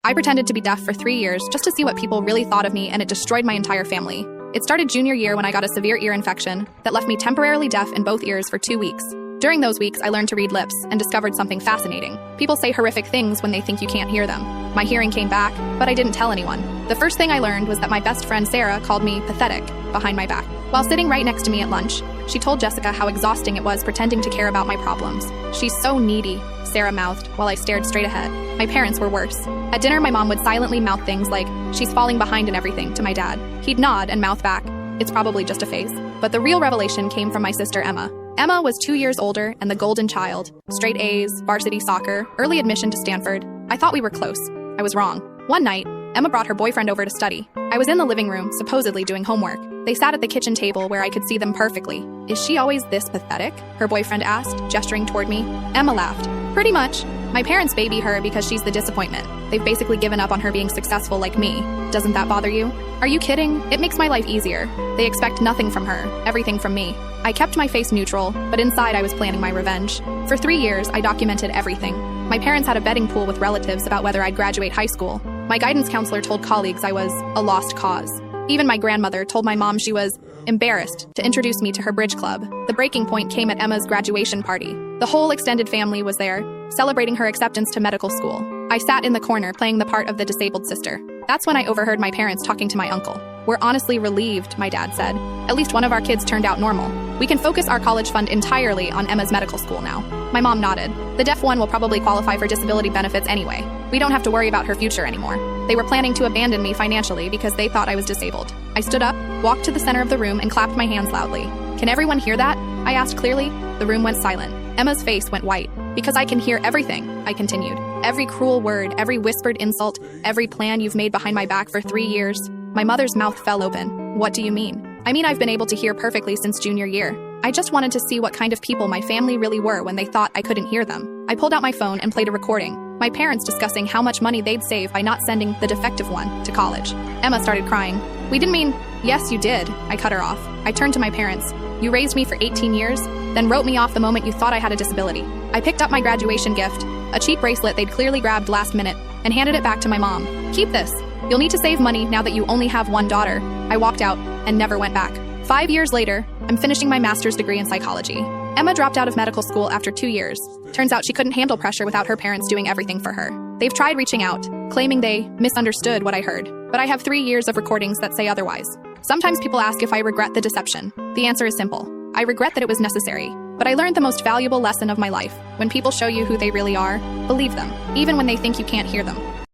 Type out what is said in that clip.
I pretended to be deaf for 3 years just to see what people really thought of me, and it destroyed my entire family. It started junior year when I got a severe ear infection that left me temporarily deaf in both ears for 2 weeks. During those weeks, I learned to read lips and discovered something fascinating. People say horrific things when they think you can't hear them. My hearing came back, but I didn't tell anyone. The first thing I learned was that my best friend Sarah called me pathetic behind my back. While sitting right next to me at lunch, she told Jessica how exhausting it was pretending to care about my problems. "She's so needy," Sarah mouthed while I stared straight ahead. My parents were worse. At dinner, my mom would silently mouth things like, "She's falling behind in everything," to my dad. He'd nod and mouth back, "It's probably just a phase." But the real revelation came from my sister Emma. Emma was 2 years older and the golden child. Straight A's, varsity soccer, early admission to Stanford. I thought we were close. I was wrong. One night, Emma brought her boyfriend over to study. I was in the living room, supposedly doing homework. They sat at the kitchen table where I could see them perfectly. "Is she always this pathetic?" her boyfriend asked, gesturing toward me. Emma laughed. "Pretty much. My parents baby her because she's the disappointment. They've basically given up on her being successful like me. Doesn't that bother you?" "Are you kidding? It makes my life easier. They expect nothing from her, everything from me." I kept my face neutral, but inside I was planning my revenge. For 3 years, I documented everything. My parents had a betting pool with relatives about whether I'd graduate high school. My guidance counselor told colleagues I was a lost cause. Even my grandmother told my mom she was embarrassed to introduce me to her bridge club. The breaking point came at Emma's graduation party. The whole extended family was there, celebrating her acceptance to medical school. I sat in the corner playing the part of the disabled sister. That's when I overheard my parents talking to my uncle. "We're honestly relieved," my dad said. "At least one of our kids turned out normal. We can focus our college fund entirely on Emma's medical school now." My mom nodded. "The deaf one will probably qualify for disability benefits anyway. We don't have to worry about her future anymore." They were planning to abandon me financially because they thought I was disabled. I stood up, walked to the center of the room, and clapped my hands loudly. "Can everyone hear that?" I asked clearly. The room went silent. Emma's face went white. "Because I can hear everything," I continued. "Every cruel word, every whispered insult, every plan you've made behind my back for 3 years." My mother's mouth fell open. "What do you mean?" "I mean, I've been able to hear perfectly since junior year. I just wanted to see what kind of people my family really were when they thought I couldn't hear them." I pulled out my phone and played a recording. My parents discussing how much money they'd save by not sending the defective one to college. Emma started crying. "We didn't mean—" "Yes, you did," I cut her off. I turned to my parents. "You raised me for 18 years, then wrote me off the moment you thought I had a disability." I picked up my graduation gift, a cheap bracelet they'd clearly grabbed last minute, and handed it back to my mom. "Keep this. You'll need to save money now that you only have one daughter." I walked out and never went back. 5 years later, I'm finishing my master's degree in psychology. Emma dropped out of medical school after 2 years. Turns out she couldn't handle pressure without her parents doing everything for her. They've tried reaching out, claiming they misunderstood what I heard, but I have 3 years of recordings that say otherwise. Sometimes people ask if I regret the deception. The answer is simple. I regret that it was necessary, but I learned the most valuable lesson of my life. When people show you who they really are, believe them, even when they think you can't hear them.